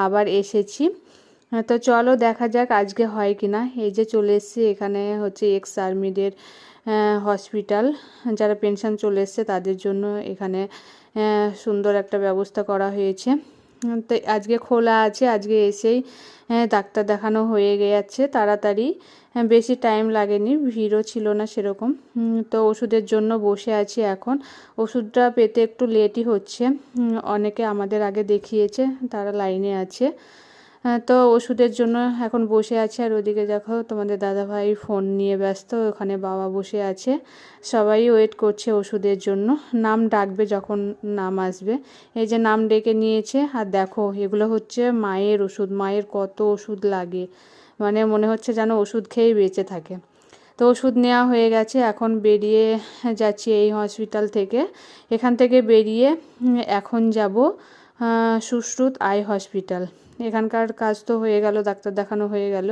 আবার এসেছি। তো চলো দেখা যাক আজকে হয় কি না। এই যে চলে এসেছি, এখানে হচ্ছে এক্স আর্মিদের হসপিটাল, যারা পেনশন চলে এসছে তাদের জন্য এখানে সুন্দর একটা ব্যবস্থা করা হয়েছে। তো আজকে খোলা আছে, আজকে এসেই ডাক্তার দেখানো হয়ে গেছে তাড়াতাড়ি, বেশি টাইম লাগেনি, ভিড়ও ছিল না সেরকম। তো ওষুধের জন্য বসে আছি এখন। ওষুধটা পেতে একটু লেটই হচ্ছে, অনেকে আমাদের আগে দেখিয়েছে, তারা লাইনে আছে। তো ওষুধের জন্য এখন বসে আছে। আর ওদিকে দেখো তোমাদের দাদাভাই ফোন নিয়ে ব্যস্ত, ওখানে বাবা বসে আছে, সবাই ওয়েট করছে ওষুধের জন্য। নাম ডাকবে যখন নাম আসবে। এই যে নাম ডেকে নিয়েছে। আর দেখো এগুলো হচ্ছে মায়ের ওষুধ, মায়ের কত ওষুধ লাগে, মানে মনে হচ্ছে যেন ওষুধ খেয়েই বেঁচে থাকে। তো ওষুধ নেওয়া হয়ে গেছে, এখন বেরিয়ে যাচ্ছি এই হসপিটাল থেকে। এখান থেকে বেরিয়ে এখন যাব সুশ্রুত আই হসপিটাল। এখানকার কাজ তো হয়ে গেল, ডাক্তার দেখানো হয়ে গেল।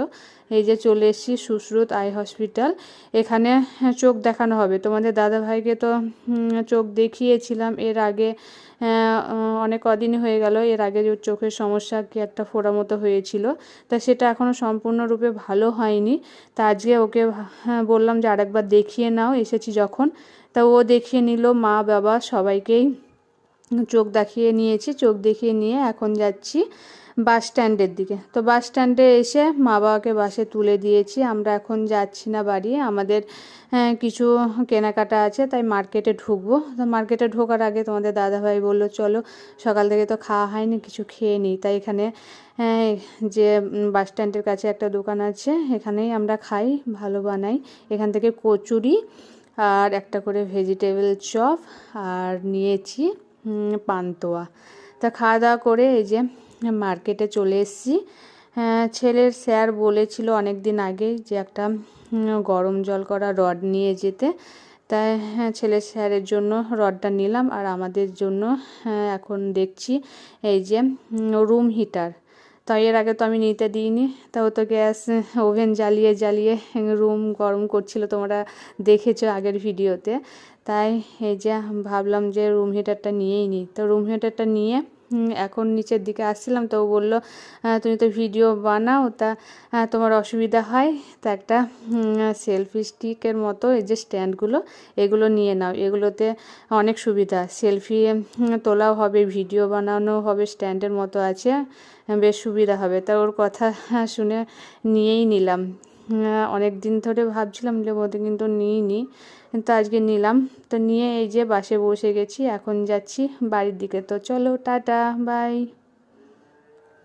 এই যে চলে এসেছি সুশ্রুত আই হসপিটাল। এখানে চোখ দেখানো হবে। তোমাদের দাদাভাইকে তো চোখ দেখিয়েছিলাম এর আগে, অনেক কদিনই হয়ে গেল। এর আগে যে চোখের সমস্যা কি একটা ফোড়া মতো হয়েছিল, তা সেটা এখনও সম্পূর্ণরূপে ভালো হয়নি। তা আজকে ওকে বললাম যে আরেকবার দেখিয়ে নাও, এসেছি যখন। তা ও দেখিয়ে নিল, মা বাবা সবাইকেই চোখ দেখিয়ে নিয়েছি। চোখ দেখিয়ে নিয়ে এখন যাচ্ছি বাস স্ট্যান্ডের দিকে। তো বাস স্ট্যান্ডে এসে মা বাবাকে বাসে তুলে দিয়েছি। আমরা এখন যাচ্ছি না বাড়ি, আমাদের কিছু কেনাকাটা আছে, তাই মার্কেটে ঢুকবো। তো মার্কেটে ঢোকার আগে তোমাদের দাদাভাই বললো চলো, সকাল থেকে তো খাওয়া হয়নি, কিছু খেয়ে নিই। তাই এখানে যে বাস স্ট্যান্ডের কাছে একটা দোকান আছে, এখানেই আমরা খাই, ভালো বানাই। এখান থেকে কচুরি আর একটা করে ভেজিটেবল চপ আর নিয়েছি পান্তুয়া। তা খাওয়া দাওয়া করে এই যে মার্কেটে চলে এসেছি। ছেলের স্যার বলেছিল অনেক দিন আগে যে একটা গরম জল করা রড নিয়ে যেতে, তাই ছেলের স্যারের জন্য রডটা নিলাম। আর আমাদের জন্য এখন দেখছি এই যে রুম হিটার। তো এর আগে তো আমি নিতে দিইনি, তাও তো গ্যাস ওভেন জ্বালিয়ে জ্বালিয়ে রুম গরম করছিল, তোমরা দেখেছো আগের ভিডিওতে। তাই এই যে ভাবলাম যে রুম হিটারটা নিয়েই নিই। তো রুম হিটারটা নিয়ে এখন নিচের দিকে আসছিলাম। তো ও বললো তুমি তো ভিডিও বানাও, তা তোমার অসুবিধা হয়, তা একটা সেলফি স্টিকের মতো এই যে স্ট্যান্ডগুলো, এগুলো নিয়ে নাও, এগুলোতে অনেক সুবিধা, সেলফি তোলাও হবে, ভিডিও বানানো হবে, স্ট্যান্ডের মতো আছে, বেশ সুবিধা হবে। তা ওর কথা শুনে নিয়েই নিলাম। অনেক দিন ধরে ভাবছিলাম নেবো, কিন্তু নিইনি, কিন্তু আজকে নিলাম। তো নিয়ে এই যে বাসে বসে গেছি, এখন যাচ্ছি বাড়ির দিকে। তো চলো টাটা বাই।